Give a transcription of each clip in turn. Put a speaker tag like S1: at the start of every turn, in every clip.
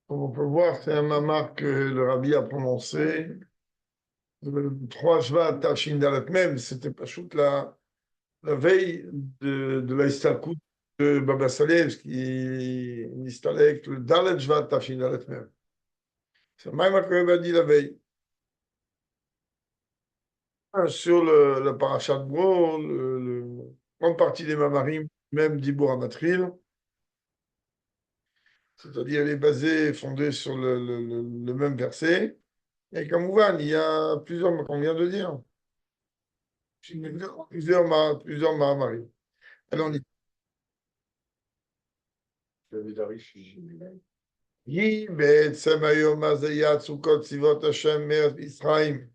S1: Comme on peut voir, c'est un mamar que le rabbi a prononcé le 3 Shvat Tafshin Dalet Mem. C'était pas shoot la veille de la Istalkut de Baba Saleh, qui installait le Dalet Shvat Tafshin Dalet Mem. C'est même que le rabbi a dit la veille. Sur le parachat de Bro, grande partie des mamarim, même d'Ibor Amatril, c'est-à-dire elle est basée, fondée sur le même verset. Et comme vous voyez, il y a plusieurs, qu'on vient de dire, plusieurs Mahamari. Alors, on dit, Yi be'etzem hayom hazeh Sukkot tzivot Hashem me'eretz Mitzrayim.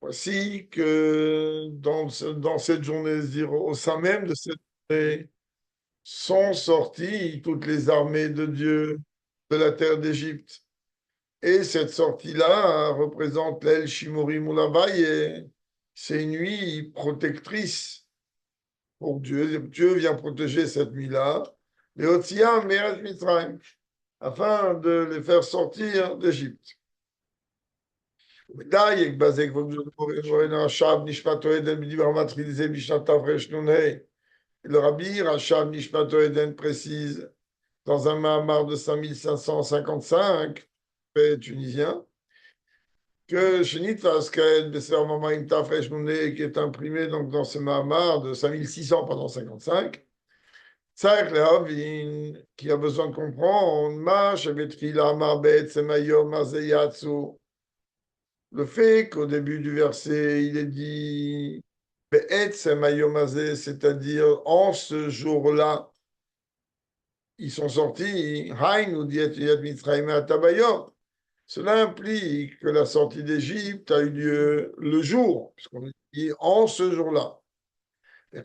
S1: Voici que dans cette journée, c'est-à-dire au sein même de cette journée, sont sorties toutes les armées de Dieu de la terre d'Égypte. Et cette sortie-là représente l'El Shimori Moulavai, et c'est une nuit protectrice pour Dieu. Dieu vient protéger cette nuit-là, les Otsia, Meretz Mitzrayim, afin de les faire sortir d'Égypte. Le rabbi Rachab Nishmato Eden précise dans un Mahamar de 5555, tunisien, que Shenit Vaskel, Besser Mamaim Tafresh Nouné, qui est imprimé donc dans ce Mahamar de 5600 pendant 55, Tzarech Lehavin, qui a besoin de comprendre, Ma Shevetchila Marbet Semayom Mazeyatsu, le fait qu'au début du verset, il est dit Be'et Semayom Mazé, c'est-à-dire en ce jour-là, ils sont sortis, Haï nous dit Yad Mitzrayim Atabayom. Cela implique que la sortie d'Égypte a eu lieu le jour, puisqu'on dit en ce jour-là. Comme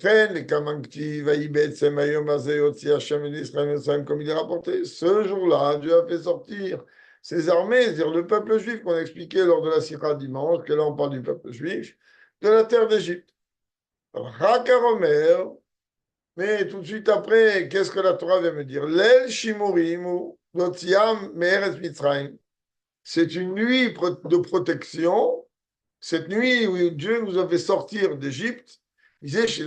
S1: il est rapporté, ce jour-là, Dieu a fait sortir ses armées, c'est-à-dire le peuple juif qu'on a expliqué lors de la Sira dimanche, que là on parle du peuple juif, de la terre d'Égypte. Rakaromer, mais tout de suite après, qu'est-ce que la Torah vient me dire? L'El Shimurim ou Lotziam Me'eretz Mitzrayim. C'est une nuit de protection. Cette nuit où Dieu nous a fait sortir d'Égypte, il disait, il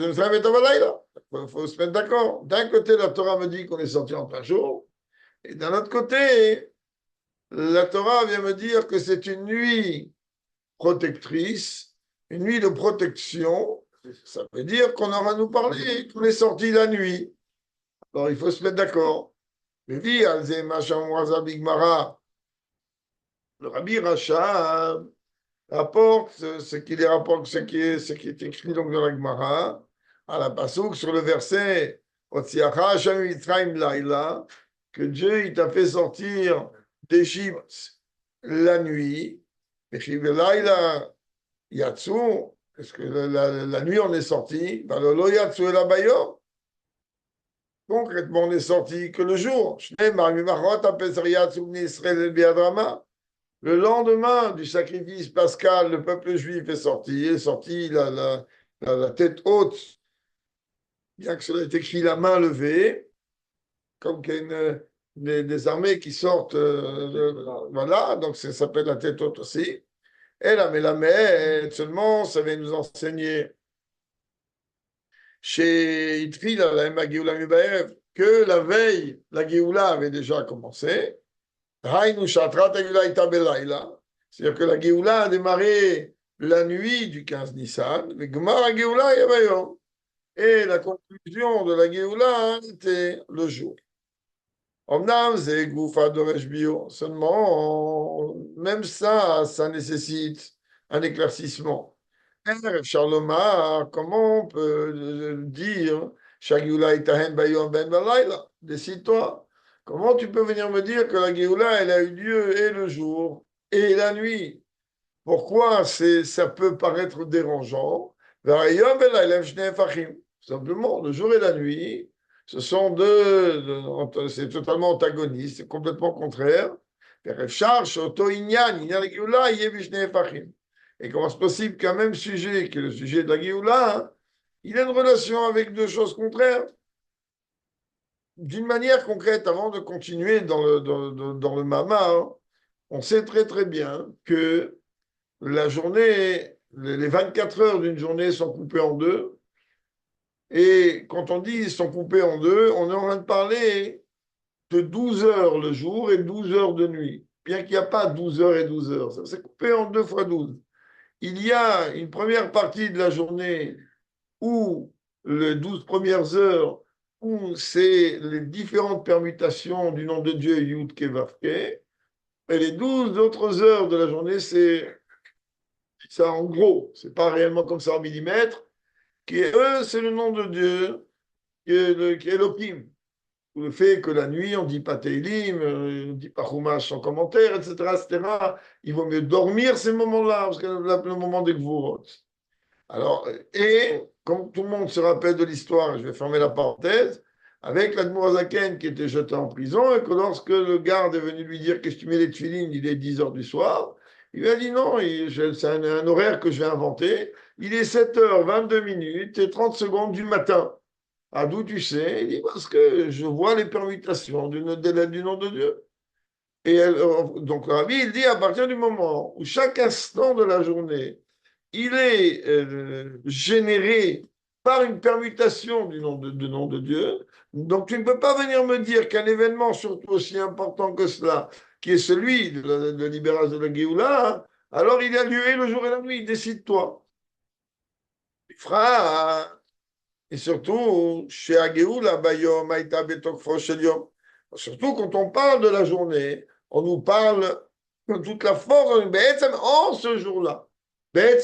S1: faut se mettre d'accord. D'un côté, la Torah me dit qu'on est sorti en plein jour, et d'un autre côté, la Torah vient me dire que c'est une nuit protectrice, une nuit de protection. Ça veut dire qu'on aura nous parlé, qu'on est sorti la nuit. Alors, il faut se mettre d'accord. Mais dit, le Rabbi Racha rapporte ce qui est écrit donc dans la Gemara, à la Passouk, sur le verset que Dieu il t'a fait sortir d'Égypte la nuit. Yatsu, est-ce que la nuit on est sorti? Concrètement, on est sorti que le jour. Le lendemain du sacrifice pascal, le peuple juif est sorti la tête haute, bien que cela ait écrit la main levée, comme qu'il y a des armées qui sortent, voilà, donc ça s'appelle la tête haute aussi. Et la Mélamède, seulement, ça vient nous enseigner chez Itfil, la Géoula Mubaev, que la veille, la Géoula avait déjà commencé. C'est-à-dire que la Géoula a démarré la nuit du 15 Nissan, et la conclusion de la Géoula était le jour. Seulement, même ça nécessite un éclaircissement. Charlemagne, comment on peut dire décide-toi. Comment tu peux venir me dire que la Géoula, elle a eu lieu et le jour et la nuit? Pourquoi ça peut paraître dérangeant? Simplement, le jour et la nuit, ce sont c'est totalement antagoniste, c'est complètement contraire. Et comment c'est possible qu'un même sujet, qui est le sujet de la Géoula, il ait une relation avec deux choses contraires? d'une manière concrète, avant de continuer dans le Mama, hein, on sait très très bien que la journée, les 24 heures d'une journée sont coupées en deux. Et quand on dit ils sont coupés en deux, on est en train de parler de 12 heures le jour et 12 heures de nuit. Bien qu'il n'y a pas 12 heures et 12 heures, ça c'est coupé en 2 fois 12. Il y a une première partie de la journée où les 12 premières heures, où c'est les différentes permutations du nom de Dieu Yud Kevavke, et les 12 autres heures de la journée, c'est ça en gros, c'est pas réellement comme ça en millimètres, qui est, eux, c'est le nom de Dieu, qui est Elohim. Le fait que la nuit, on ne dit pas Teilim, on ne dit pas Chumash sans commentaire, etc., etc. Il vaut mieux dormir ces moments-là, parce que le moment des Gvurot. Alors, et comme tout le monde se rappelle de l'histoire, je vais fermer la parenthèse, avec l'Admour Zaken qui était jeté en prison, et que lorsque le garde est venu lui dire qu'est-ce que tu mets les tefilines, il est 10 heures du soir, il lui a dit non, c'est un horaire que je vais inventer, il est 7h22 et 30 secondes du matin. Ah, d'où tu sais? Il dit parce que je vois les permutations du nom de Dieu. Donc, Rabbi, il dit à partir du moment où chaque instant de la journée, il est généré par une permutation du nom de Dieu. Donc tu ne peux pas venir me dire qu'un événement, surtout aussi important que cela, qui est celui de la libération de la Géoula, alors il a lieu le jour et la nuit, décide-toi. Il fera, et surtout, chez Agéoula, Bayom, Aïta, Betok, Froshelium. Surtout quand on parle de la journée, on nous parle de toute la force, en ce jour-là. D'un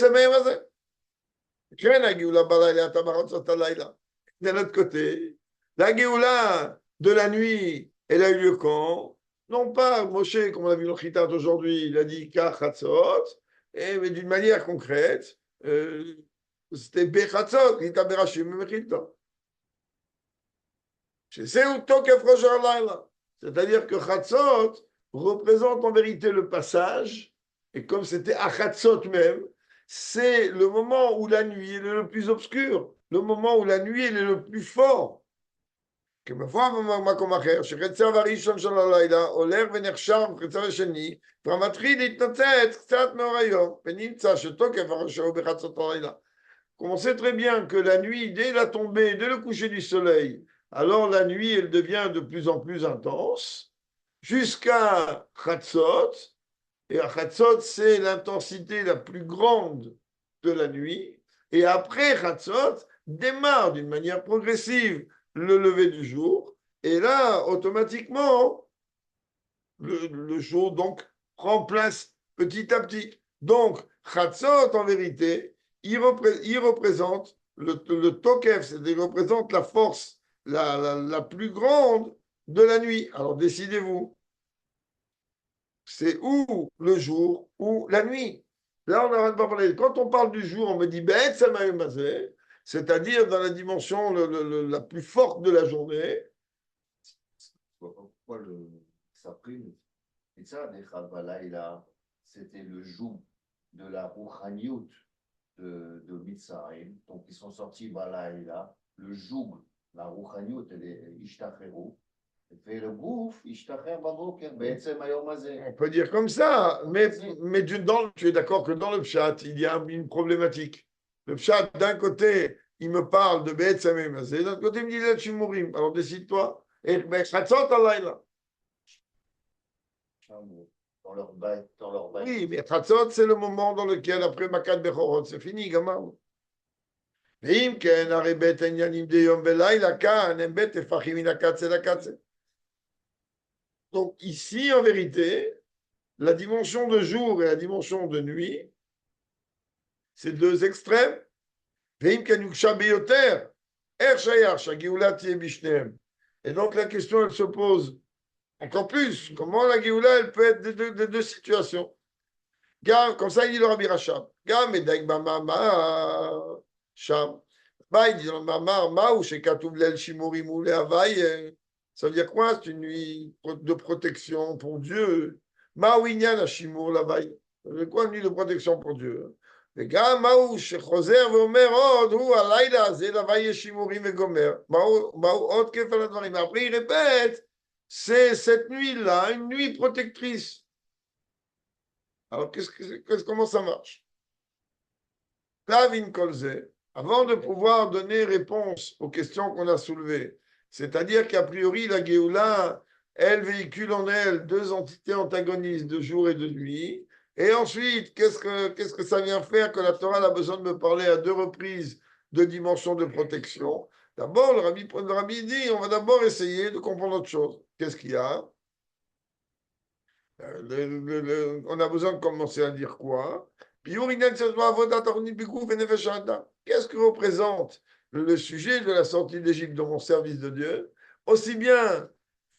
S1: autre côté, la Géoula de la nuit, elle a eu lieu quand? Non pas Moshe, comme on a vu dans le Chitat aujourd'hui, il a dit Kachatzot, mais d'une manière concrète, c'était Bechatzot, Chita Berashim Mechita. C'est où Tokef Rosh Halayla. C'est-à-dire que Chatzot représente en vérité le passage, et comme c'était à Chatzot même, c'est le moment où la nuit est le plus obscur, le moment où la nuit est le plus fort. כמבואר במקום אחר, שחציו הראשון של הלילה הולך ונחשב חציו השני, כבר מתחיל להתנצץ קצת מאור היום, ונמצא שתוקף הראשו הוא בחצות הלילה. Comme on sait très bien que la nuit, dès la tombée, dès le coucher du soleil, alors la nuit, elle devient de plus en plus intense, jusqu'à Chatzot. Et à Chatzot, c'est l'intensité la plus grande de la nuit. Et après Chatzot, démarre d'une manière progressive le lever du jour. Et là, automatiquement, le jour donc prend place petit à petit. Donc, Chatzot, en vérité, il représente le Tokef, c'est-à-dire il représente la force la plus grande de la nuit. Alors, décidez-vous, c'est ou le jour ou la nuit. Là, on n'arrête pas parler. Quand on parle du jour, on me dit, ben, ça m'a c'est-à-dire dans la dimension la plus forte de la journée.
S2: Pourquoi ça prime et ça, c'était le joug de la Rouhaniout de Mitzrayim. Donc, ils sont sortis Balaïla. Le joug, la Rouhaniout, elle est Ishtacheru. Et le gouf, Ishtacher Baboker, Be'etzem Hayom Hazeh.
S1: On peut dire comme ça, mais tu es d'accord que dans le Pshat, il y a une problématique. Le Pshat, d'un côté, il me parle de Be'et Samem, d'un autre côté, il me dit là, tu mourir. Alors décide-toi. Et Chatzot Alayla.
S2: Dans leur bain.
S1: Oui, mais Chatzot, c'est le moment dans lequel, après Makat Bechorot, c'est fini, gamin. ואם כן, הרי בית העניינים דיום ולילה כאן, הם בית הפכים מן הקצה לקצה. Donc ici, en vérité, la dimension de jour et la dimension de nuit, c'est deux extrêmes. Et donc la question, elle se pose encore plus. Comment la Géoula, elle peut être des deux situations? Comme ça, il dit le Rabbi Rachab. Gam et Daigmama Sham. Bah, il dit dans le Mamar, Ma ou chez Katoub Lel Shimorim ou Lehavai. Ça veut dire quoi? C'est une nuit de protection pour Dieu. Ma ou Inyan à Shimur Lavai. Ça veut dire quoi, une nuit de protection pour Dieu? וגם מהו שחוזר ואומר עוד, הוא הלילה הזה להווי שימורים וגומר. מהו עוד כפל הדברים? Après, il répète, c'est cette nuit-là, une nuit protectrice. Alors, comment ça marche? Klavin Kolze, avant de pouvoir donner réponse aux questions qu'on a soulevées, c'est-à-dire qu'a priori, la Géoula, elle véhicule en elle deux entités antagonistes de jour et de nuit. Et ensuite, qu'est-ce que ça vient faire que la Torah a besoin de me parler à deux reprises de dimension de protection? D'abord, le rabbi dit, on va d'abord essayer de comprendre autre chose. Qu'est-ce qu'il y a? On a besoin de commencer à dire quoi? Qu'est-ce que représente le sujet de la sortie d'Égypte dans mon service de Dieu? Aussi bien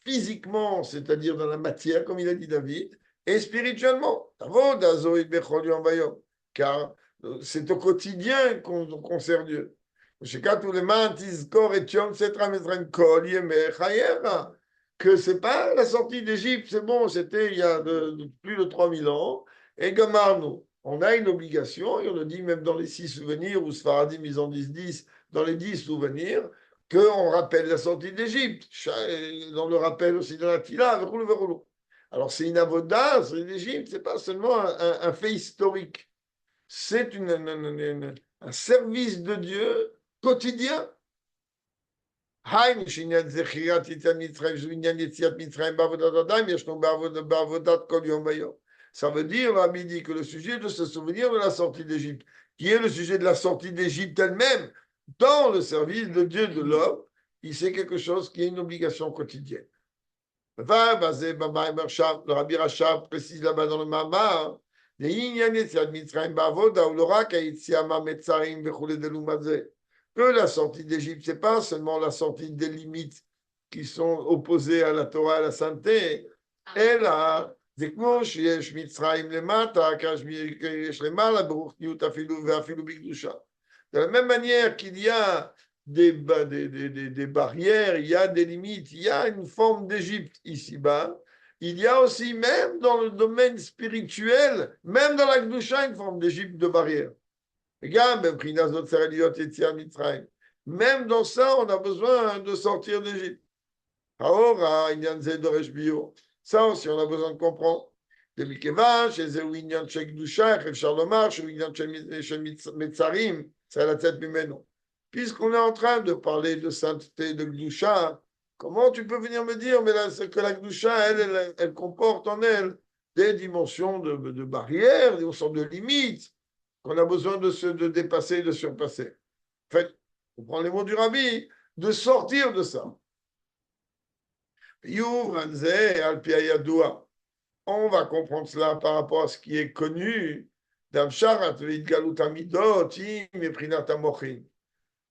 S1: physiquement, c'est-à-dire dans la matière, comme il a dit David, et spirituellement. Car c'est au quotidien qu'on sert Dieu. Que c'est pas la sortie d'Égypte, c'est bon, c'était il y a plus de 3000 ans, et Gamarno. On a une obligation, et on le dit même dans les 6 souvenirs, ou Sfaradim, ils en disent 10, dans les 10 souvenirs, qu'on rappelle la sortie d'Égypte, dans le rappel aussi de la Tila, alors c'est une avoda, c'est l'Égypte, c'est pas seulement un fait historique, c'est un service de Dieu quotidien. Ça veut dire, Rabbi dit, que le sujet de se souvenir de la sortie d'Égypte, qui est le sujet de la sortie d'Égypte elle-même, dans le service de Dieu de l'homme, c'est quelque chose qui est une obligation quotidienne. Le Rabbi Rachab précise là-bas dans le Mama, que la sortie d'Égypte, ce n'est pas seulement la sortie des limites qui sont opposées à la Torah et à la sainteté, elle a de la même manière qu'il y a des barrières, il y a des limites, il y a une forme d'Égypte ici-bas, il y a aussi, même dans le domaine spirituel, même dans la Gdusha, une forme d'Égypte de barrière. Même dans ça, on a besoin de sortir d'Égypte. Ça aussi, on a besoin de comprendre. Puisqu'on est en train de parler de sainteté, de Gdusha, comment tu peux venir me dire mais là, que la Gdusha, elle comporte en elle des dimensions de barrières, des dimensions de limites, qu'on a besoin de dépasser et de surpasser. En fait, on prend les mots du Rabbi, de sortir de ça. On va comprendre cela par rapport à ce qui est connu. Là,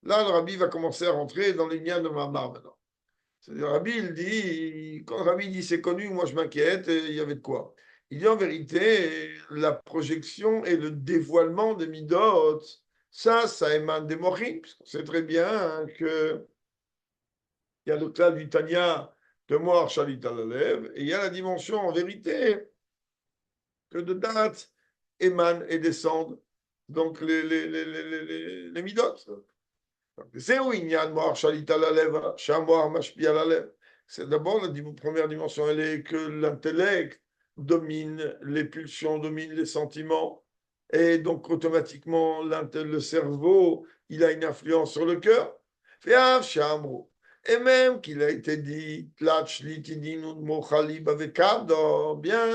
S1: le Rabbi va commencer à rentrer dans les liens de Mamar maintenant. C'est-à-dire, le Rabbi, il dit, quand le Rabbi dit c'est connu, moi je m'inquiète, il y avait de quoi. Il dit en vérité, la projection et le dévoilement des Midot, ça émane des Mochim, puisqu'on sait très bien hein, que il y a le cas du Tanya de Moar Shalit al-Alev, et il y a la dimension en vérité que de date émanent et descendent donc les Midot. C'est où il y a Moar Shalit al-Alev, Shamoar Mashpi al-Alev. C'est d'abord la première dimension, elle est que l'intellect domine les pulsions, domine les sentiments, et donc automatiquement le cerveau, il a une influence sur le cœur. Et même qu'il a été dit, bien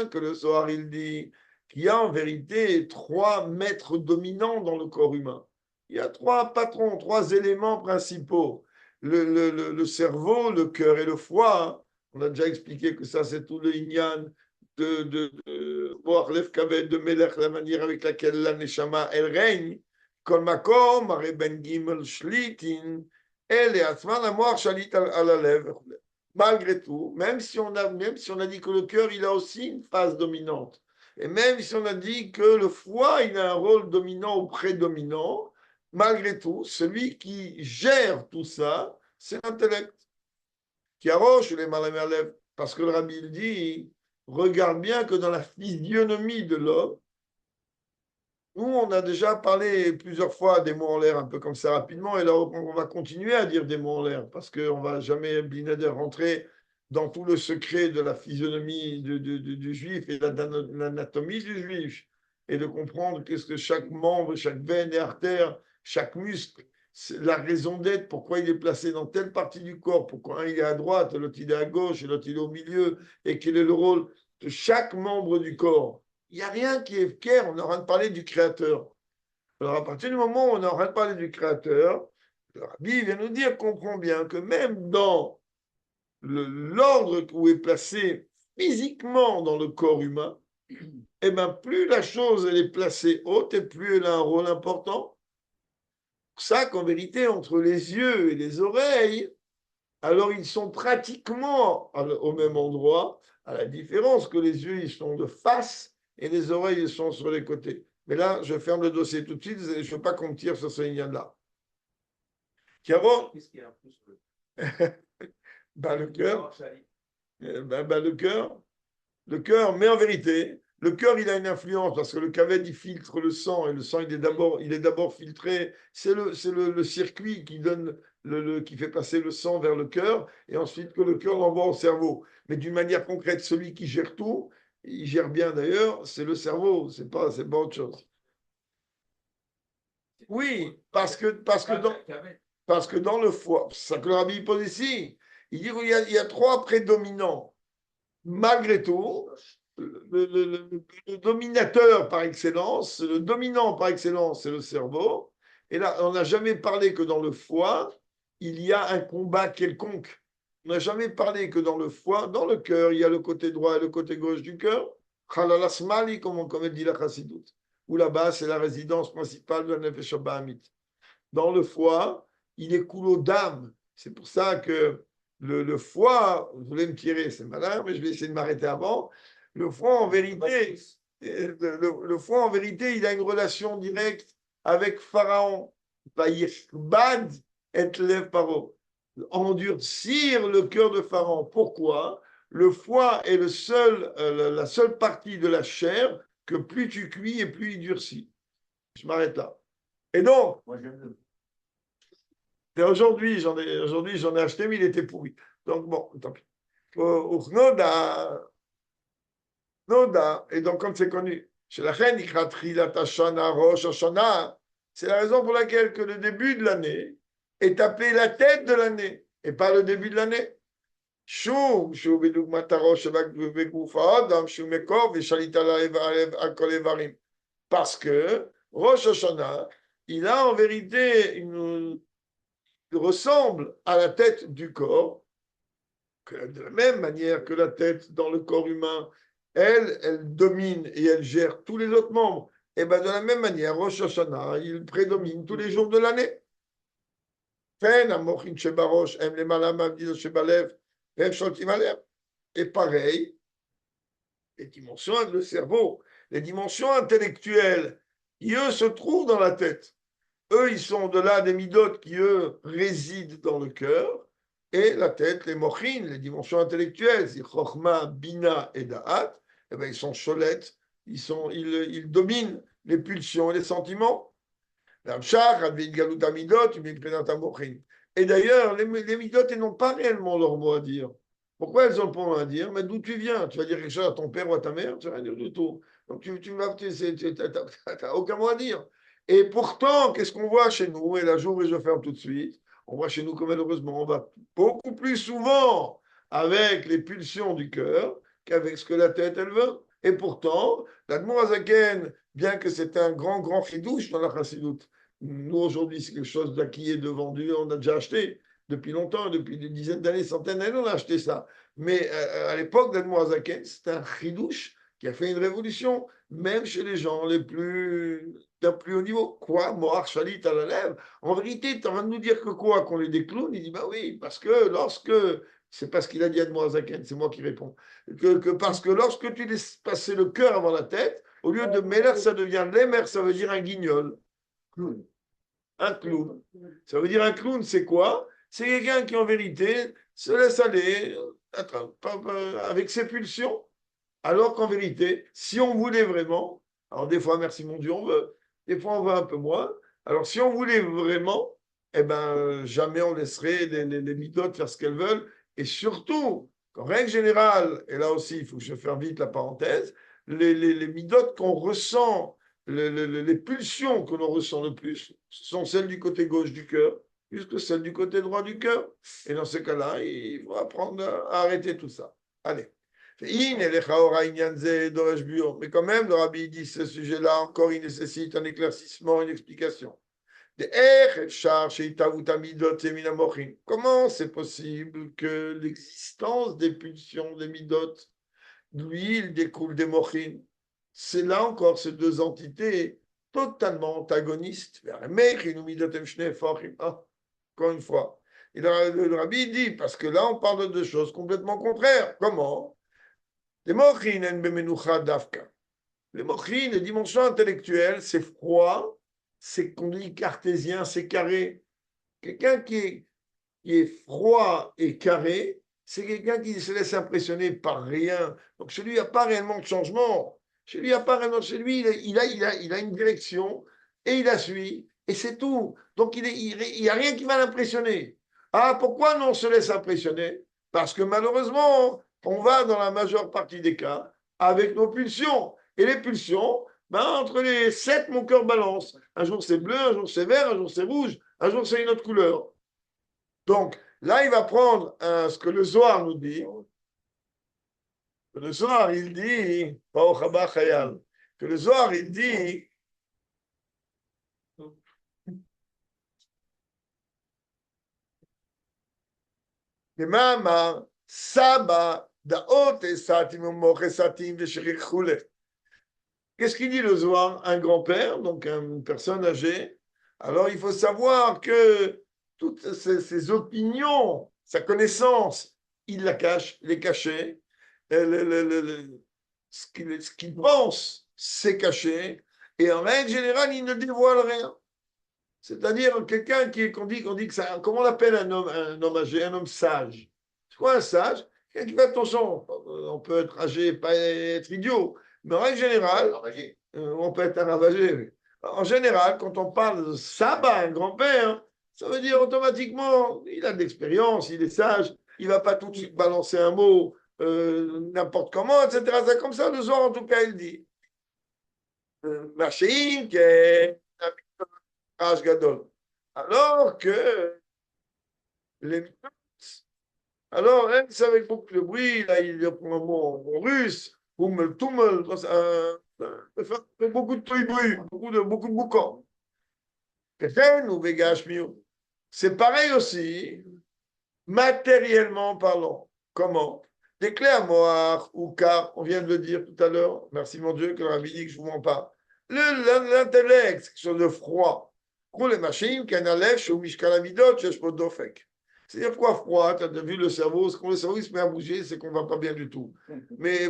S1: que le Zohar il dit qu'il y a en vérité trois maîtres dominants dans le corps humain. Il y a trois patrons, trois éléments principaux. Le cerveau, le cœur et le foie. On a déjà expliqué que ça, c'est tout le Inyan de Moachlev Kaved, de Melech, la manière avec laquelle la Neshama, elle règne. Kol Makom, Mare Ben Gimel Shlitin, elle est Atzman, la Moach Shalit à la lèvre. Malgré tout, même si on a dit que le cœur, il a aussi une phase dominante, et même si on a dit que le foie, il a un rôle dominant ou prédominant, malgré tout, celui qui gère tout ça, c'est l'intellect. Qui arroche les malamères, parce que le rabbi il dit, regarde bien que dans la physionomie de l'homme, nous, on a déjà parlé plusieurs fois des mots en l'air, un peu comme ça rapidement, et là, on va continuer à dire des mots en l'air, parce qu'on ne va jamais, Binader, rentrer dans tout le secret de la physionomie du juif et l'anatomie du juif, et de comprendre qu'est-ce que chaque membre, chaque veine et artère, chaque muscle, la raison d'être, pourquoi il est placé dans telle partie du corps, pourquoi un il est à droite, l'autre il est à gauche, et l'autre il est au milieu, et quel est le rôle de chaque membre du corps. Il n'y a rien qui est clair, on est en train de parler du Créateur. Alors, à partir du moment où on est en train de parler du Créateur, le Rabbi vient nous dire, comprend bien que même dans l'ordre où est placé physiquement dans le corps humain, eh ben, plus la chose elle est placée haute et plus elle a un rôle important. C'est pour ça qu'en vérité, entre les yeux et les oreilles, alors ils sont pratiquement au même endroit, à la différence que les yeux ils sont de face et les oreilles ils sont sur les côtés. Mais là, je ferme le dossier tout de suite, je ne veux pas qu'on me tire sur ce ligne-là. Qu'est-ce qu'il y a en plus ben, le cœur. Le cœur, mais en vérité, le cœur, il a une influence parce que le caved, il filtre le sang et le sang, il est d'abord filtré. C'est le circuit qui donne qui fait passer le sang vers le cœur et ensuite que le cœur l'envoie au cerveau. Mais d'une manière concrète, celui qui gère tout, il gère bien d'ailleurs, c'est le cerveau, c'est pas autre chose. Oui, parce que dans le foie, c'est ça que le rabbi pose ici, il dit qu'il y a trois prédominants. Malgré tout, le dominateur par excellence, le dominant par excellence, c'est le cerveau. Et là, on n'a jamais parlé que dans le foie, il y a un combat quelconque. On n'a jamais parlé que dans le foie, dans le cœur, il y a le côté droit et le côté gauche du cœur. Khalalasmali, comme elle dit la chassidoute. Où là-bas, c'est la résidence principale de la Nefesh Bahamit. Dans le foie, il est coulot d'âme. C'est pour ça que le foie, vous voulez me tirer, c'est malin, mais je vais essayer de m'arrêter avant. Le foie, en vérité, le foie, en vérité, il a une relation directe avec Pharaon. Bad et lev paro. Endurcir le cœur de Pharaon. Pourquoi? Le foie est la seule partie de la chair que plus tu cuis et plus il durcit. Je m'arrête là. Et donc, aujourd'hui, j'en ai acheté, mais il était pourri. Donc, bon, tant pis. Noda, et donc, comme c'est connu, chez la reine, c'est la raison pour laquelle que le début de l'année est appelé la tête de l'année, et pas le début de l'année. Parce que Rosh Hashanah, il a en vérité ressemble à la tête du corps, de la même manière que la tête dans le corps humain, elle domine et elle gère tous les autres membres. Et bien de la même manière, Rosh Hashanah, il prédomine tous les jours de l'année. Et pareil, les dimensions de cerveau, les dimensions intellectuelles, qui eux se trouvent dans la tête. Eux, ils sont de-là des midotes qui, eux, résident dans le cœur, et la tête, les mochin, les dimensions intellectuelles, c'est chokhma, bina et da'at, eh ben, ils sont cholettes, ils dominent les pulsions et les sentiments. Et d'ailleurs, les midotes, elles n'ont pas réellement leur mot à dire. Pourquoi elles ont pas mot à dire? Mais d'où tu viens? Tu vas dire quelque chose à ton père ou à ta mère? Tu vas rien dire du tout. Donc tu n'as aucun mot à dire. Et pourtant, qu'est-ce qu'on voit chez nous? Et là, j'ouvre et je ferme tout de suite. On voit chez nous que malheureusement, on va beaucoup plus souvent avec les pulsions du cœur qu'avec ce que la tête, elle veut. Et pourtant, l'Admor Azaken, bien que c'est un grand, grand chidouche dans la chassidoute, nous, aujourd'hui, c'est quelque chose d'acquis et de vendu, on a déjà acheté depuis longtemps, depuis des dizaines d'années, centaines d'années, on a acheté ça. Mais à l'époque d'Admor Azaken, c'était un chidouche qui a fait une révolution, même chez les gens d'un plus haut niveau. Quoi, Mohar Shalit à la lèvre? En vérité, tu es en train de nous dire que quoi? Qu'on est des clowns? Il dit, bah oui, parce que c'est pas ce qu'il a dit à Zaken, c'est moi qui réponds. Parce que lorsque tu laisses passer le cœur avant la tête, au lieu de Meller, ça devient Lemer, ça veut dire un guignol. Clown. Un clown. Ça veut dire un clown, c'est quoi? C'est quelqu'un qui, en vérité, se laisse aller avec ses pulsions. Alors qu'en vérité, si on voulait vraiment, alors des fois, merci mon Dieu, on veut, des fois on veut un peu moins. Alors si on voulait vraiment, eh ben, jamais on laisserait les midotes faire ce qu'elles veulent. Et surtout, en règle générale, et là aussi, il faut que je fasse vite la parenthèse, les midotes qu'on ressent, les pulsions que l'on ressent le plus, sont celles du côté gauche du cœur, plus que celles du côté droit du cœur. Et dans ces cas-là, il faut apprendre à arrêter tout ça. Allez. Mais quand même, le rabbi dit ce sujet-là, encore, il nécessite un éclaircissement, une explication. Comment c'est possible que l'existence des pulsions, des midot, lui, il découle des mochin? C'est là encore ces deux entités totalement antagonistes. Ah, encore une fois. Et le rabbi dit, parce que là, on parle de deux choses complètement contraires. Comment? Les mochin en bemenucha dafka. Les mochin, les dimensions intellectuelles, c'est froid, c'est qu'on dit cartésien, c'est carré. Quelqu'un qui est froid et carré, c'est quelqu'un qui se laisse impressionner par rien. Donc chez lui, il n'y a pas réellement de changement. Chez lui, il n'y a pas réellement. Chez lui, il a une direction et il la suit et c'est tout. Donc il n'y a rien qui va l'impressionner. Ah, pourquoi non on se laisse impressionner? Parce que malheureusement, on va dans la majeure partie des cas avec nos pulsions. Et les pulsions, ben, entre les sept, mon cœur balance. Un jour c'est bleu, un jour c'est vert, un jour c'est rouge, un jour c'est une autre couleur. Donc, là, il va prendre ce que le Zohar nous dit. Le Zohar, il dit, pas au Chabad Chayal, que le Zohar, il dit, que Mama, Saba, Daot et Satim, Moche Satim, Vesherik Chule. Qu'est-ce qu'il dit le Zohar? Un grand-père, donc une personne âgée. Alors, il faut savoir que toutes ses opinions, sa connaissance, il la cache, il est caché. Ce qu'il pense, c'est caché. Et en règle générale, il ne dévoile rien. C'est-à-dire quelqu'un qu'on dit que ça. Comment on appelle un homme âgé, un homme sage? C'est quoi un sage? Quelqu'un qui fait attention. On peut être âgé, pas être idiot. Mais en règle générale, on peut être un ravagé. En général, quand on parle de Saba, un grand-père, ça veut dire automatiquement, il a de l'expérience, il est sage, il ne va pas tout de suite balancer un mot n'importe comment, etc. C'est comme ça, le soir, en tout cas, il dit. Machin, qui est un Raj Gadol. Alors que les alors, elle, c'est avec beaucoup de bruit, là, il prend un mot en russe, Hummel, Tummel, ça fait beaucoup de bruit, beaucoup de boucan. C'est pareil aussi, matériellement parlant. Comment? Des clés à moire ou car, on vient de le dire tout à l'heure, merci mon Dieu que le rabbi dit que je ne vous mens pas. L'intellect, c'est quelque chose de froid. Pour les machines, qu'un alèche ou mishkalamidot, je peux d'ofek. C'est-à-dire quoi froid? Tu as vu le cerveau, quand le cerveau il se met à bouger, c'est qu'on ne va pas bien du tout. Mais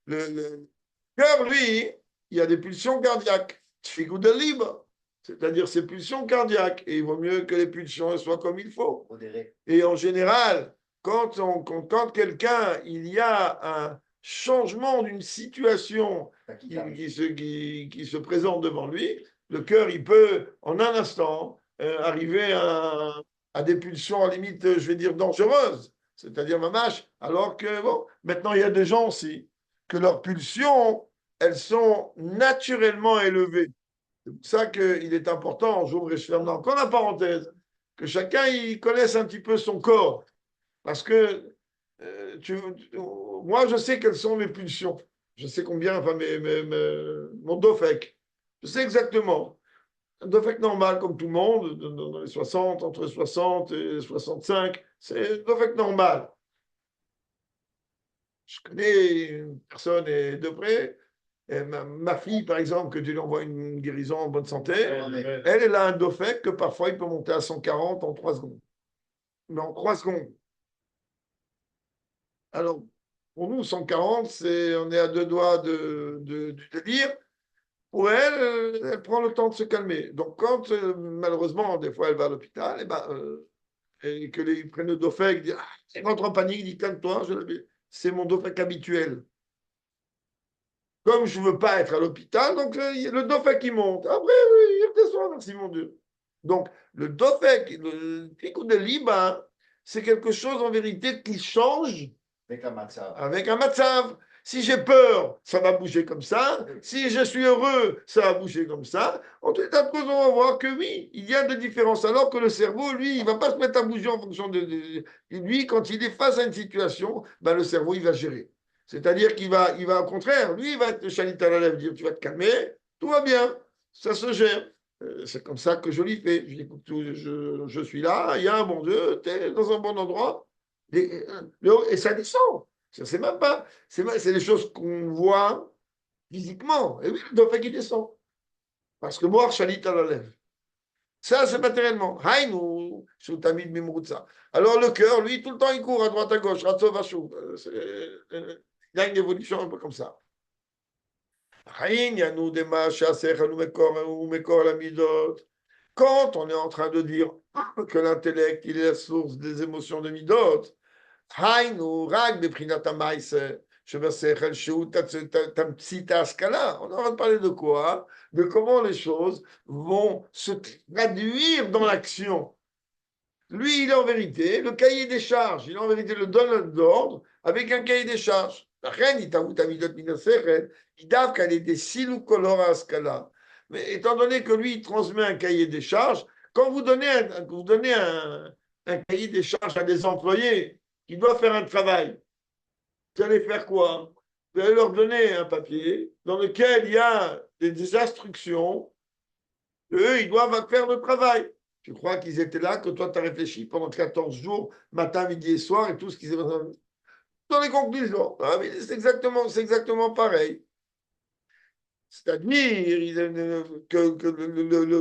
S1: le cœur, lui, il y a des pulsions cardiaques. Tfigou de libre. C'est-à-dire ces pulsions cardiaques. Et il vaut mieux que les pulsions soient comme il faut. Et en général, quand quelqu'un, il y a un changement d'une situation qui se présente devant lui, le cœur, il peut, en un instant, arriver à des pulsions, à la limite, je vais dire, dangereuses. C'est-à-dire, mamache, alors que, bon, maintenant, il y a des gens aussi, que leurs pulsions, elles sont naturellement élevées. C'est pour ça qu'il est important, j'ouvre et je ferme encore la parenthèse, que chacun il connaisse un petit peu son corps. Parce que moi, je sais quelles sont mes pulsions. Je sais combien, enfin, mon dofek. Je sais exactement. Un dofek normal, comme tout le monde, dans les 60, entre 60 et 65, c'est un dofek normal. Je connais une personne de près. Et ma fille, par exemple, que Dieu lui envoie une guérison en bonne santé, elle a un dofek que parfois il peut monter à 140 en 3 secondes. Mais en 3 secondes. Alors, pour nous, 140, on est à deux doigts du délire. Pour elle, elle prend le temps de se calmer. Donc, quand malheureusement, des fois, elle va à l'hôpital, et que ils prennent le Dofec, disent, elle rentre en panique, dit calme-toi, c'est mon Dofec habituel. Comme je ne veux pas être à l'hôpital, donc le Dofek qui monte. Après, il redescend, merci mon Dieu. Donc, le Dofek, le pico de Liba, c'est quelque chose en vérité qui change avec un matzav. Si j'ai peur, ça va bouger comme ça. Si je suis heureux, ça va bouger comme ça. En tout état de cause, on va voir que oui, il y a des différences. Alors que le cerveau, lui, il ne va pas se mettre à bouger en fonction Lui, quand il est face à une situation, ben, le cerveau, il va gérer. C'est-à-dire qu'il va au contraire, lui, il va être chalit à la lèvre, dire tu vas te calmer, tout va bien, ça se gère. C'est comme ça que je lui fais. Je dis, écoute, je suis là, il y a un bon Dieu, tu es dans un bon endroit, et ça descend. C'est même pas, c'est des choses qu'on voit physiquement. Et oui, le dauphin qui descend. Parce que moi, chalit à la lèvre. Ça, c'est matériellement. Haïnou, sous tamid mimroutsa. Alors le cœur, lui, tout le temps, il court à droite, à gauche, ratso vachou. Il y a une évolution un peu comme ça. Haïn, yanou dema, chasser, nous mekor la midot. Quand on est en train de dire que l'intellect, il est la source des émotions de midot, היינו, רק בבחינת המעשה, שבשכל שהוא תמצית ההשכלה. On est en train de parler de quoi? De comment les choses vont se traduire dans l'action. Lui, il est en vérité le cahier des charges. Il est en vérité le donneur d'ordre avec un cahier des charges. La reine, il t'avoue ta midot minaseret, il dave qu'elle est des silou color à scala. Mais étant donné que lui, il transmet un cahier des charges, quand vous donnez un cahier des charges à des employés qui doivent faire un travail, vous allez faire quoi? Vous allez leur donner un papier dans lequel il y a des instructions. Eux, ils doivent faire le travail. Tu crois qu'ils étaient là, que toi, tu as réfléchi pendant 14 jours, matin, midi et soir, et tout ce qu'ils avaient dans les conclusions. Ah, mais c'est exactement pareil. C'est-à-dire que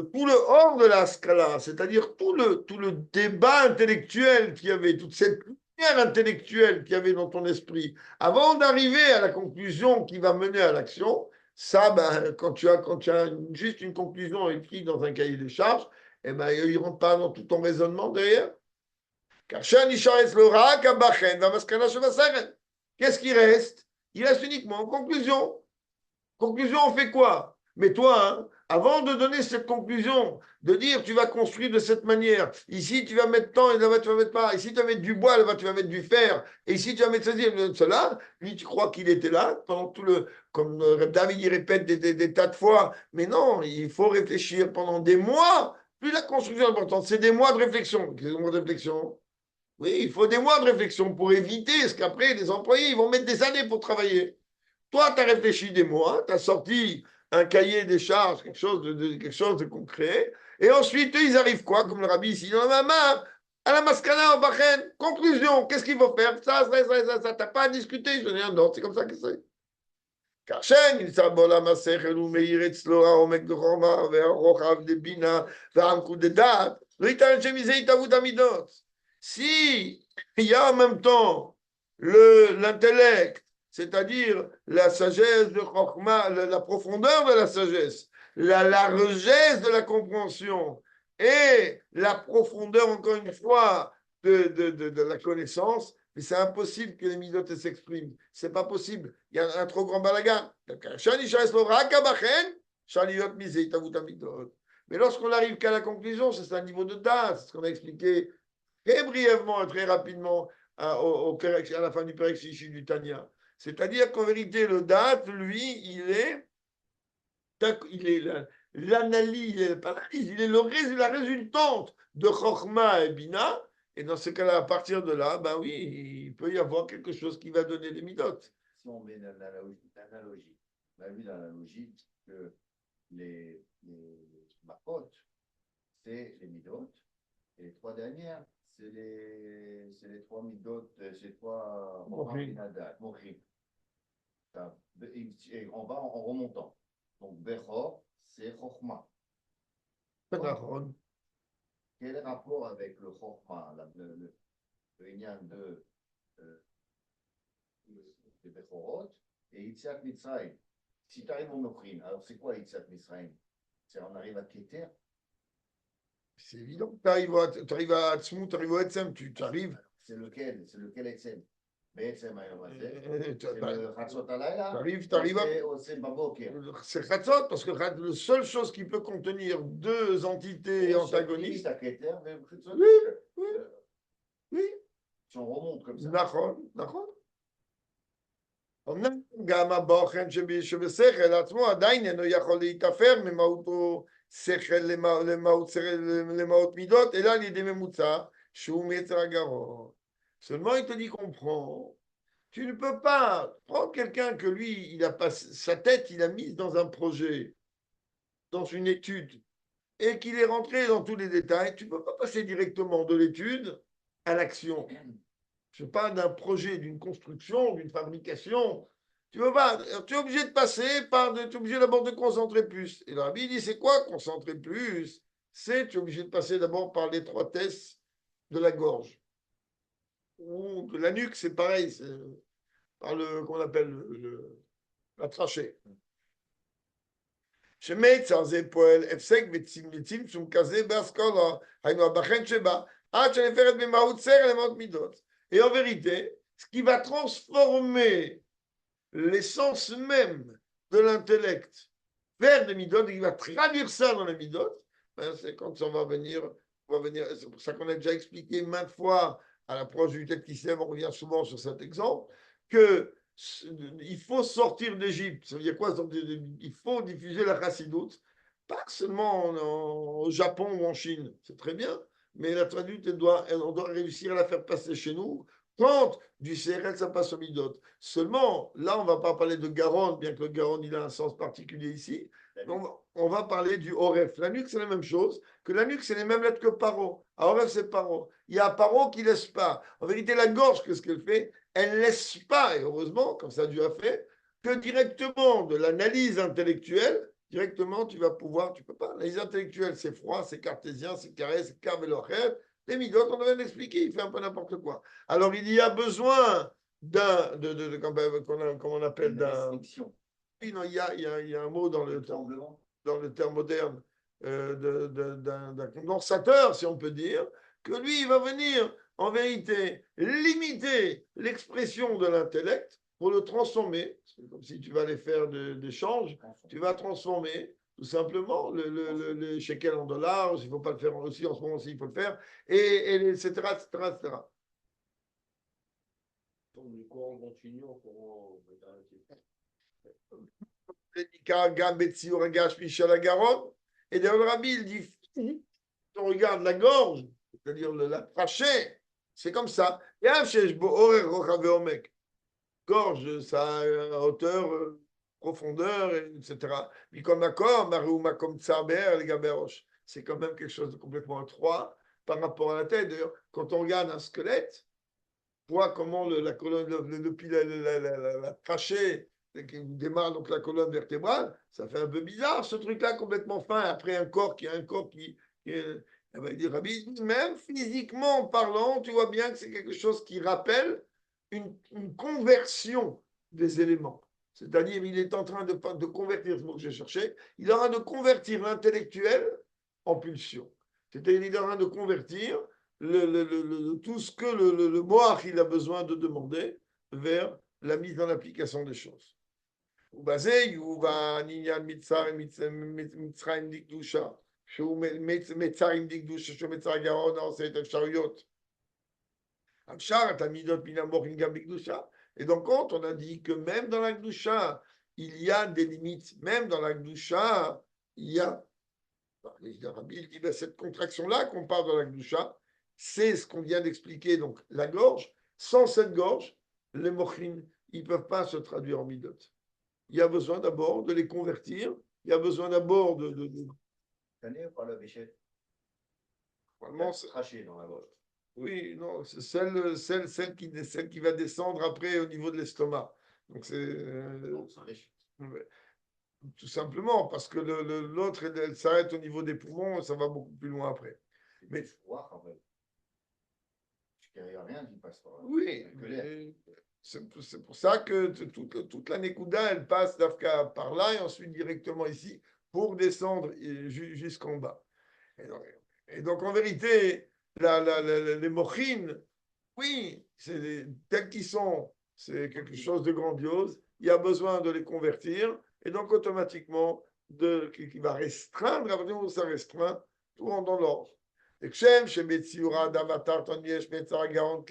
S1: tout le hors de la scala, c'est-à-dire tout le débat intellectuel qu'il y avait, toute cette lumière intellectuelle qu'il y avait dans ton esprit, avant d'arriver à la conclusion qui va mener à l'action, ça, ben, quand tu as juste une conclusion écrite dans un cahier de charges, eh ben, il ne rentre pas dans tout ton raisonnement derrière. Qu'est-ce qui reste? Il reste uniquement en conclusion. Conclusion, on fait quoi? Mais toi, hein, avant de donner cette conclusion, de dire tu vas construire de cette manière, ici tu vas mettre tant et là-bas tu vas mettre pas, ici tu vas mettre du bois, là-bas tu vas mettre du fer, et ici tu vas mettre ceci, cela, lui tu crois qu'il était là pendant tout le. Comme David il répète des tas de fois, mais non, il faut réfléchir pendant des mois. Plus la construction est importante, c'est des mois de réflexion. Des mois de réflexion. Oui, il faut des mois de réflexion pour éviter ce qu'après les employés ils vont mettre des années pour travailler. Toi, tu as réfléchi des mois, tu as sorti un cahier des charges, quelque chose de concret, et ensuite, eux, ils arrivent quoi, comme le rabbi ici, dans la main, à la maskana au bachen, conclusion, qu'est-ce qu'il faut faire? Ça, t'as pas à discuter, je dis non, c'est comme ça que c'est. כאשר נמצא בעולם השכל ומאיר אצלו העומק בחוכמה והרוחב דבינה והעמקות דעת, לא ייתן שמזה יתהוות המידות. Si il y a en même temps l'intellect, c'est-à-dire la sagesse de Chokhmah, la profondeur de la sagesse, la largesse de la compréhension et la profondeur, encore une fois, de la connaissance, mais c'est impossible que les midotes s'expriment. C'est pas possible. Il y a un trop grand balagan. Mais lorsqu'on arrive qu'à la conclusion, c'est un niveau de date, c'est ce qu'on a expliqué très brièvement et très rapidement à la fin du Pérec Shishi du Tanya. C'est-à-dire qu'en vérité, le date, lui, il est l'analyse, il est la résultante de Chokhmah et Bina. Et dans ce cas-là, à partir de là, ben oui, il peut y avoir quelque chose qui va donner les midotes.
S2: Si on met l'analogie, on a vu dans l'analogie que les makot, c'est les midot, et les trois dernières, c'est les trois midot, c'est les trois mochim. Et on va en remontant. Donc, Bechor, c'est Chokhmah. Quel est le rapport avec le Chokhmah, le lien de Bechorot et Yitzhak Mitzrayim? Si tu arrives au Mokrim, alors c'est quoi Yitzhak Mitzrayim? C'est on arrive à Keter?
S1: C'est évident. Tu arrives à Tzmut, tu arrives au Etzem, tu arrives.
S2: C'est lequel Etzem? בעצם היום הזה,
S1: Tu
S2: c'est le חצות הלילה,
S1: arrives à.
S2: c'est בבוקר.
S1: C'est Khatzot, parce que la seule chose qui peut contenir deux entités antagonistes. Oui, oui, oui.
S2: Si on remonte comme ça.
S1: נכון, נכון. אמנם גם הבוחן שבשכל עצמו עדיין אינו יכול להתאפר ממהותו שכל למהות מידות, אלא על ידי ממוצע שהוא מיצר הגרון. Seulement il te dit comprends. Tu ne peux pas prendre quelqu'un que lui, il a pas, sa tête, il a mise dans un projet, dans une étude, et qu'il est rentré dans tous les détails. Tu ne peux pas passer directement de l'étude à l'action. Je parle d'un projet, d'une construction, d'une fabrication. Tu veux pas, tu es obligé de passer par, tu es obligé d'abord de concentrer plus. Et le rabbi dit, c'est quoi concentrer plus? C'est, tu es obligé de passer d'abord par l'étroitesse de la gorge. Ou de la nuque, c'est pareil, c'est par le, qu'on appelle la trachée. שמצר זה פועל הפסק בצמצום כזה באסכולה, היינו הבחן שבה, עד שנפרת במהות שכל למהות מידות. Et en vérité, ce qui va transformer l'essence même de l'intellect vers des midot, et qui va traduire ça dans les midot, ben c'est quand on va venir, c'est pour ça qu'on a déjà expliqué maintes fois à l'approche du tête qui sève, on revient souvent sur cet exemple, que il faut sortir d'Égypte. Ça veut dire quoi? Il faut diffuser la chassidoute, pas seulement au Japon ou en Chine, c'est très bien, mais la traduite, on doit réussir à la faire passer chez nous. Quand du CRL, ça passe au Midot. Seulement, là, on ne va pas parler de Garonne, bien que le Garonne, il a un sens particulier ici. On va parler du Oref. La nuque, c'est la même chose. Que la nuque, c'est les mêmes lettres que Paro. À Oref, c'est Paro. Il y a Paro qui ne laisse pas. En vérité, la gorge, qu'est-ce qu'elle fait? Elle ne laisse pas, et heureusement, comme ça Dieu a fait, que directement de l'analyse intellectuelle, directement, tu vas pouvoir, tu peux pas. L'analyse intellectuelle, c'est froid, c'est cartésien, c'est carré, c'est carvélocher. Les midotes, on devait l'expliquer, il fait un peu n'importe quoi. Alors, il y a besoin comment on appelle, d'un. Oui, non, il y a un mot dans le terme moderne, d'un condensateur, si on peut dire, que lui, il va venir, en vérité, limiter l'expression de l'intellect pour le transformer. C'est comme si tu vas aller faire des changes, tu vas transformer tout simplement le shekel en dollars, il ne faut pas le faire aussi, en ce moment aussi, il faut le faire, et etc., etc., etc.
S3: Donc, du courant continu au courant
S1: Et d'ailleurs, le rabbi, il dit, on regarde la gorge, c'est-à-dire la trachée, c'est comme ça. Gorge, ça a hauteur, profondeur, etc. C'est quand même quelque chose de complètement étroit par rapport à la tête. D'ailleurs, quand on regarde un squelette, on voit comment la colonne, depuis la trachée, qui démarre donc la colonne vertébrale, ça fait un peu bizarre ce truc-là complètement fin. Après un corps qui est, même physiquement parlant, tu vois bien que c'est quelque chose qui rappelle une conversion des éléments. C'est-à-dire, il est en train de convertir, ce mot que j'ai cherché, il est en train de convertir l'intellectuel en pulsion. C'est-à-dire, il est en train de convertir tout ce que le moach il a besoin de demander vers la mise en application des choses. ובזה יובן עניין מצרים דקדושה, שהוא מצר עם דקדושה, שהוא מצר הגרון העושה את האפשרויות. אפשר התלמידות מן המוחין גם בקדושה. Et donc, quand on a dit que même dans la Gdusha, il y a des limites, même dans la Gdusha, il y a. Le Rabbi il dit ben, cette contraction-là qu'on parle dans la Gdusha, c'est ce qu'on vient d'expliquer, donc la gorge. Sans cette gorge, les mochin, ils ne peuvent pas se traduire en midot. Il y a besoin d'abord de les convertir, il y a besoin d'abord de.
S2: Tanné ou pas le béchet?
S1: Normalement, c'est
S2: craché dans la gorge.
S1: Oui, non, c'est celle qui va descendre après au niveau de l'estomac. Donc c'est. Tout simplement, parce que l'autre, elle s'arrête au niveau des poumons, ça va beaucoup plus loin après.
S2: Mais tu vois, en fait. Il n'y a rien qui passe par là.
S1: Oui, c'est pour ça que toute la Nekuda, elle passe d'Afka par là et ensuite directement ici pour descendre jusqu'en bas. Et donc, en vérité, les mochines, oui, c'est tels qu'ils sont c'est quelque chose de grandiose. Il y a besoin de les convertir. Et donc, automatiquement, qui va restreindre, à partir du moment où ça restreint, tout rentre dans l'ordre. Et כשם שבציורה אדם התחתון יש מצר הגאון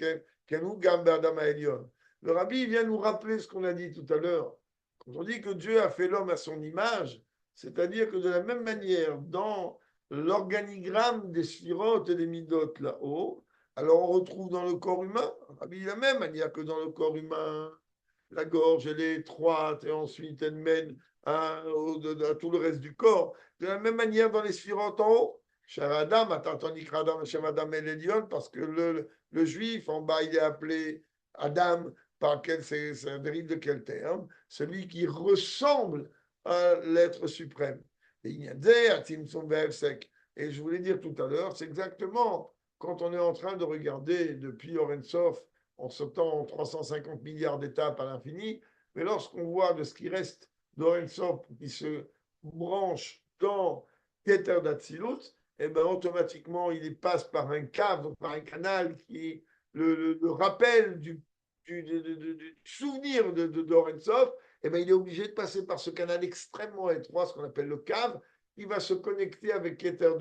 S1: כן הוא גם באדם העליון. Le rabbi vient nous rappeler ce qu'on a dit tout à l'heure. Quand on dit que Dieu a fait l'homme à son image, c'est-à-dire que de la même manière, dans l'organigramme des sphirotes et des midotes là-haut, alors on retrouve dans le corps humain, le rabbi de la même manière que dans le corps humain, la gorge elle est étroite et ensuite elle mène à tout le reste du corps. De la même manière dans les sphirotes en haut, cher Adam, parce que le juif en bas il est appelé Adam, par quel c'est un dérive de quel terme? Celui qui ressemble à l'être suprême. Et je voulais dire tout à l'heure, c'est exactement quand on est en train de regarder depuis Orensov en sautant 350 milliards d'étapes à l'infini, mais lorsqu'on voit de ce qui reste d'Orensov qui se branche dans Keter d'Atsilut, et ben automatiquement il passe par un cave, donc par un canal qui est le rappel du souvenir d'Orensov, et ben il est obligé de passer par ce canal extrêmement étroit, ce qu'on appelle le cave, qui va se connecter avec Keter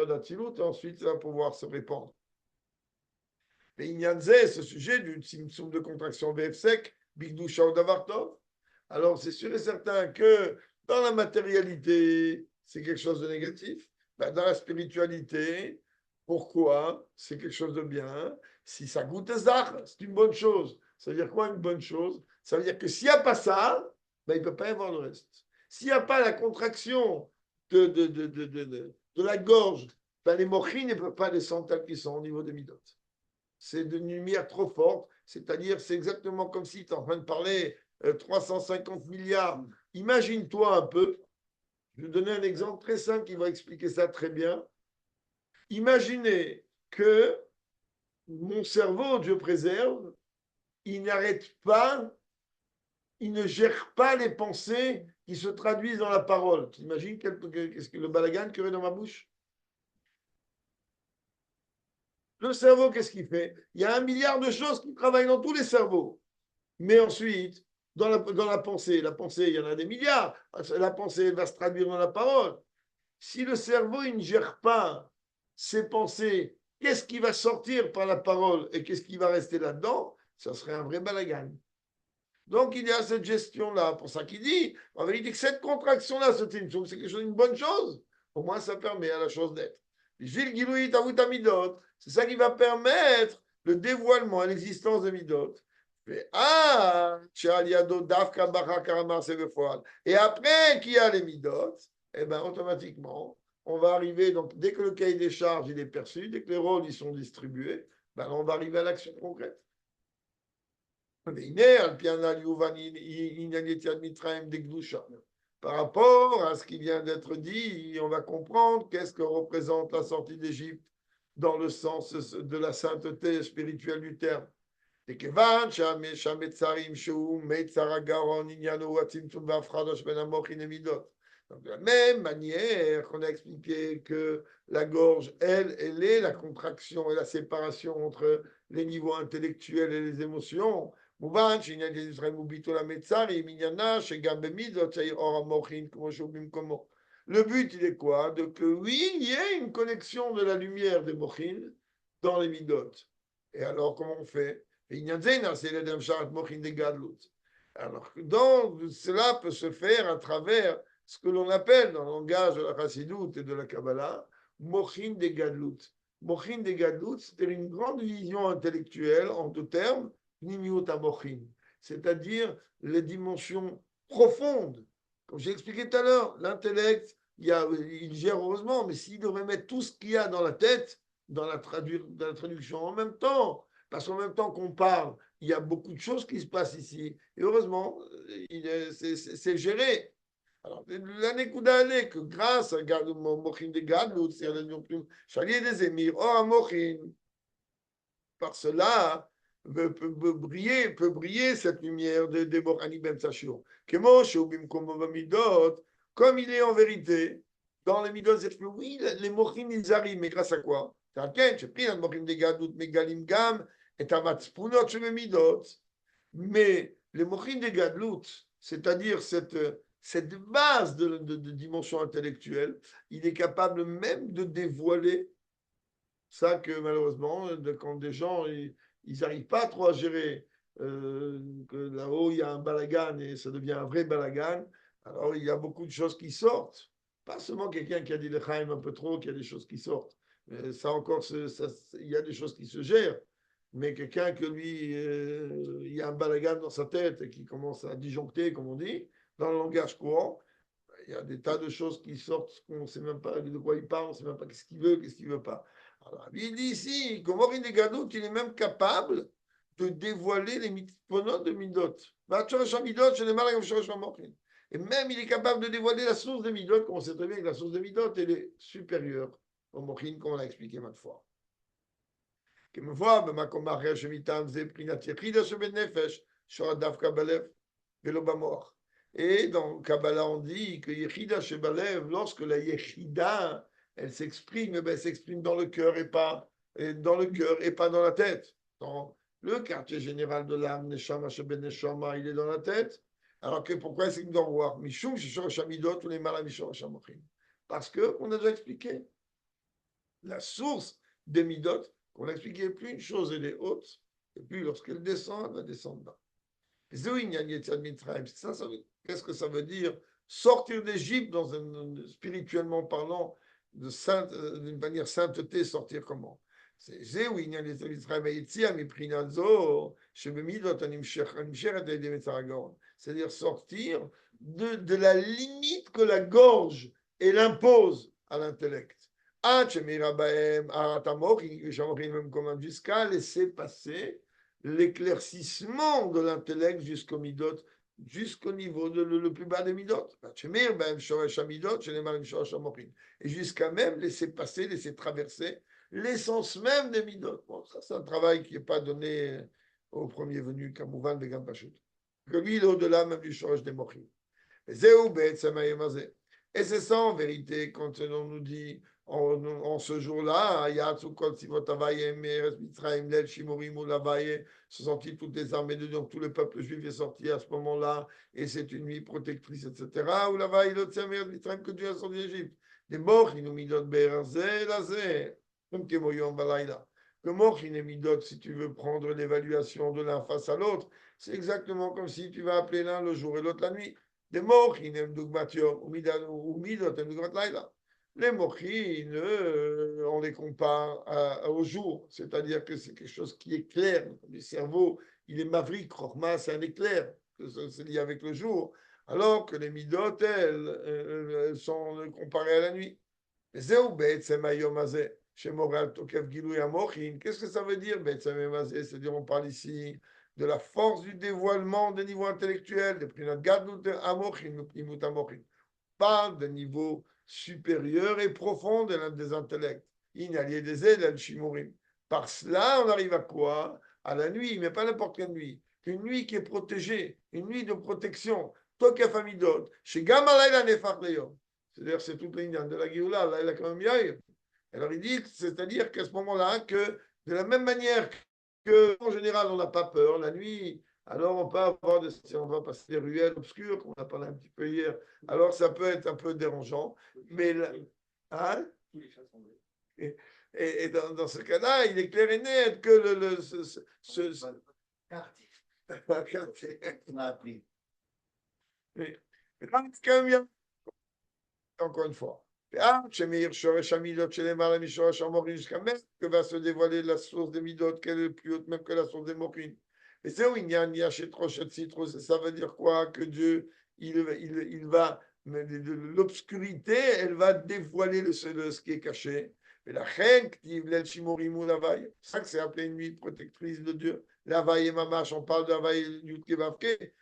S1: d'Atsilut, et ensuite ça va pouvoir se répandre. Mais Inyanze, ce sujet du Tzimtzum de contraction VF sec, Bigdusha ou Davartov. Alors, c'est sûr et certain que dans la matérialité, c'est quelque chose de négatif. Ben, dans la spiritualité, pourquoi c'est quelque chose de bien? Si ça goûte Zach, c'est une bonne chose. Ça veut dire quoi une bonne chose? Ça veut dire que s'il n'y a pas ça, ben, il ne peut pas y avoir le reste. S'il n'y a pas la contraction de la gorge, ben, les mochines ne peuvent pas descendre tels qu'ils sont au niveau des midot. C'est d'une lumière trop forte, c'est-à-dire c'est exactement comme si tu es en train de parler 350 milliards. Imagine-toi un peu, je vais vous donner un exemple très simple qui va expliquer ça très bien. Imaginez que mon cerveau, Dieu préserve, il n'arrête pas, il ne gère pas les pensées qui se traduisent dans la parole. Tu imagines qu'est-ce que le balagan qu'il y aurait dans ma bouche? Le cerveau, qu'est-ce qu'il fait? Il y a 1 milliard de choses qui travaillent dans tous les cerveaux. Mais ensuite, dans la pensée, il y en a des milliards. La pensée va se traduire dans la parole. Si le cerveau il ne gère pas ses pensées, qu'est-ce qui va sortir par la parole et qu'est-ce qui va rester là-dedans? Ça serait un vrai balagan. Donc il y a cette gestion-là. Pour ça qu'il dit, en vérité, que cette contraction-là, c'est quelque chose, une bonne chose. Au moins, ça permet à la chose d'être. C'est ça qui va permettre le dévoilement à l'existence de Midot. Et après qu'il y a les Midot, et ben automatiquement, on va arriver, donc dès que le cahier des charges il est perçu, dès que les rôles ils sont distribués, ben, on va arriver à l'action concrète. Par rapport à ce qui vient d'être dit, on va comprendre qu'est-ce que représente la sortie d'Égypte dans le sens de la sainteté spirituelle du terme. Donc, de la même manière qu'on a expliqué que la gorge, elle est la contraction et la séparation entre les niveaux intellectuels et les émotions. Le but, il est quoi? De que oui, il y ait une connexion de la lumière des mochin dans les midot. Et alors, comment on fait? Alors, donc, cela peut se faire à travers ce que l'on appelle dans le langage de la Chassidoute et de la Kabbalah, mochin de gadlut. Mochin de gadlut, c'était une grande vision intellectuelle en deux termes, nimiut mochin, c'est-à-dire les dimensions profondes. Comme j'ai expliqué tout à l'heure, l'intellect, il gère heureusement, mais s'il devrait mettre tout ce qu'il y a dans la tête, dans la traduction en même temps, parce qu'en même temps qu'on parle, il y a beaucoup de choses qui se passent ici. Et heureusement, c'est géré. Alors, l'année Koudalé, que grâce à Mochin de Gadlut, c'est-à-dire Chalier des Émirs, or Mochin, par cela, peut briller cette lumière de Borani Ben Sachur. Comme il est en vérité, dans les Midot, oui, les Mochin, ils arrivent, mais grâce à quoi? J'ai pris un Mochin de Gadlut, Megalim Gam, et Tamatspunot, je me Midot. Mais les mochines de Gadlut, c'est-à-dire cette base de dimension intellectuelle, il est capable même de dévoiler ça que malheureusement, quand des gens, ils n'arrivent pas trop à gérer, que là-haut, il y a un balagan et ça devient un vrai balagan, alors il y a beaucoup de choses qui sortent. Pas seulement quelqu'un qui a dit le Chaim un peu trop, qu'il y a des choses qui sortent. Ça encore, il y a des choses qui se gèrent. Mais quelqu'un que lui, il y a un balagan dans sa tête et qui commence à disjoncter, comme on dit, dans le langage courant, il y a des tas de choses qui sortent, qu'on ne sait même pas de quoi il parle, on ne sait même pas qu'est-ce qu'il veut pas. Alors, il dit ici, comme Morin des Gadout, il est même capable de dévoiler les mitponotes de Midot. Et même, il est capable de dévoiler la source de Midot, comme on sait très bien que la source de Midot, elle est supérieure au Morin, comme on l'a expliqué maintes fois. כמבואר במקום אחר שמטעם זה בחינת יחידה שבנפש, שורה דווקא בלב ולא במוח. Et dans Kabbalah, on dit que Yechida Shebalev, lorsque la Yechida, elle s'exprime, elle s'exprime dans le cœur et pas dans le cœur et pas dans la tête. Dans le quartier général de l'âme, Neshama Sheben Neshama, il est dans la tête. Alors que pourquoi est-ce qu'il doit voir Mishum Shishor Shamidot ou les Malam Mishor Shamochim? Parce que on a déjà expliqué la source des Midot, qu'on a expliqué, plus une chose elle est haute, et puis lorsqu'elle descend, elle va descendre bas. Qu'est-ce que ça veut dire? Sortir d'Égypte, spirituellement parlant, d'une manière sainteté, sortir comment? C'est-à-dire sortir de la limite que la gorge elle impose à l'intellect. Jusqu'à laisser passer l'éclaircissement de l'intellect jusqu'au midot, jusqu'au niveau le plus bas des midot. Et jusqu'à même laisser passer, laisser traverser l'essence même des midot. Bon, ça, c'est un travail qui n'est pas donné au premier venu, Kamouvan de Gampachut. Que lui, il est au-delà même du shoraj des mochim. Et c'est ça en vérité quand on nous dit en ce jour-là, se sentit toutes les armées de Dieu, donc tout le peuple juif est sorti à ce moment-là, et c'est une nuit protectrice, etc. Ou là-bas, il que Dieu a sorti d'Égypte. Des morts, il nous mit d'autres comme le mochin et midot, si tu veux prendre l'évaluation de l'un face à l'autre, c'est exactement comme si tu vas appeler l'un le jour et l'autre la nuit. Des mochin et ou midot et dugmat laila. Les mochines, on les compare au jour, c'est-à-dire que c'est quelque chose qui est clair. Le cerveau, il est maverick, Rochma, c'est un éclair, c'est lié avec le jour, alors que les midot, elles sont comparées à la nuit. Qu'est-ce que ça veut dire? C'est-à-dire, on parle ici de la force du dévoilement des niveaux intellectuels, parle d'un niveau supérieur et profond des intellects. Par cela, on arrive à quoi? À la nuit, mais pas n'importe quelle nuit. Une nuit qui est protégée, une nuit de protection. Tokafamidot, chez Gamalaïla Nefar Leon. C'est-à-dire, c'est toute l'Indienne de la Géoula, là, il a quand même yaïr. Alors, il dit, c'est-à-dire qu'à ce moment-là, que de la même manière qu'en général, on n'a pas peur, la nuit, alors on peut avoir si on va passer des ruelles obscures, qu'on a parlé un petit peu hier, alors ça peut être un peu dérangeant. Mais hein? Et dans ce cas-là, il est clair et net que quartier.
S2: On a appris.
S1: Mais quand même, encore une fois. Jusqu'à même que va se dévoiler la source des midot, qu'elle est plus haute même que la source des mochines. Et c'est où il y a un ça veut dire quoi? Que Dieu, il va, l'obscurité, elle va dévoiler ce qui est caché. Et la reine, c'est ça que c'est appelé une nuit protectrice de Dieu. La vaille et mamash, on parle de la vaille Yudke Vavke,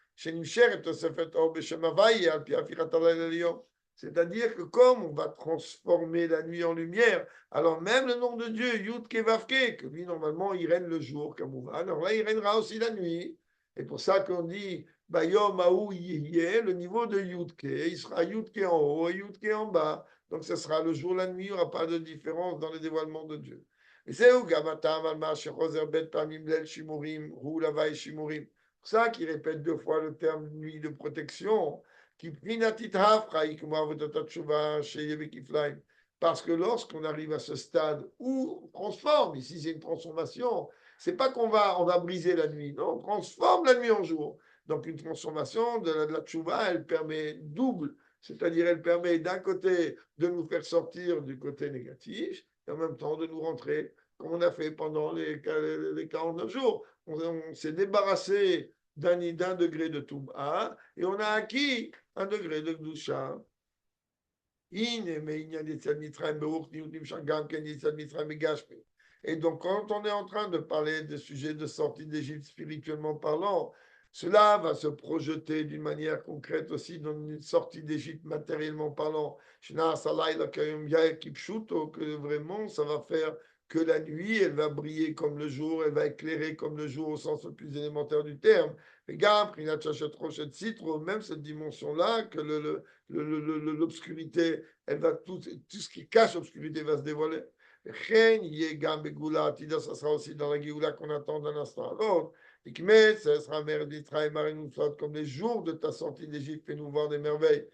S1: c'est-à-dire que comme on va transformer la nuit en lumière, alors même le nom de Dieu, Yud Kevavke, que lui normalement il règne le jour, comme on va, alors là il règnera aussi la nuit. Et pour ça qu'on dit, Bayom Aou Yihye, le niveau de Yudke, il sera Yudke en haut et Yudke en bas. Donc ce sera le jour, la nuit, il n'y aura pas de différence dans le dévoilement de Dieu. Et c'est où Gamatam Alma Shechozer Bet Pamim Lel Shimurim, Hu Lavai Shimurim. pour ça qu'il répète 2 fois le terme nuit de protection. Qui prinatit hafraï, comme avodat tshuva chez Yevekiflaim. Parce que lorsqu'on arrive à ce stade où on transforme, ici c'est une transformation, c'est pas qu'on va briser la nuit, non, on transforme la nuit en jour. Donc une transformation de la tchouva, elle permet double, c'est-à-dire elle permet d'un côté de nous faire sortir du côté négatif et en même temps de nous rentrer, comme on a fait pendant les 49 jours. On s'est débarrassé d'un degré de Toum'a et on a acquis un degré de Gdusha. Et donc, quand on est en train de parler des sujets de sortie d'Égypte spirituellement parlant, cela va se projeter d'une manière concrète aussi dans une sortie d'Égypte matériellement parlant. Que vraiment, ça va faire que la nuit, elle va briller comme le jour, elle va éclairer comme le jour au sens le plus élémentaire du terme. Regarde, même cette dimension-là, que l'obscurité, elle va tout ce qui cache l'obscurité va se dévoiler. Ça sera aussi dans la Géoula qu'on attend d'un instant à l'autre. Ça sera comme les jours de ta sortie d'Égypte, fais-nous voir des merveilles.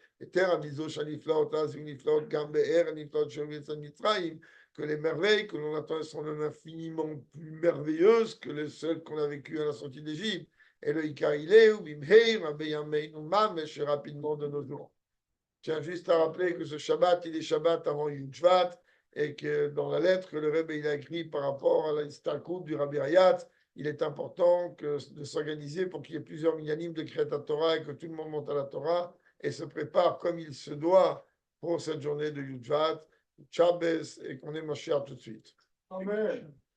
S1: Que les merveilles que l'on attend sont même infiniment plus merveilleuses que les seules qu'on a vécues à la sortie d'Égypte. Et le Ikaïlé, ou Bimhei, Rabbi Yameinu Mamesh, rapidement de nos jours. Tiens juste à rappeler que ce Shabbat, il est Shabbat avant Yud Shvat, et que dans la lettre que le Rebbe il a écrit par rapport à l'Istalkut du Rabbi Hayat, il est important de s'organiser pour qu'il y ait plusieurs minyanim de Kriyat Torah et que tout le monde monte à la Torah et se prépare comme il se doit pour cette journée de Yud Shvat, Shabbos, et qu'on ait Moshiach tout de suite.
S3: Amen.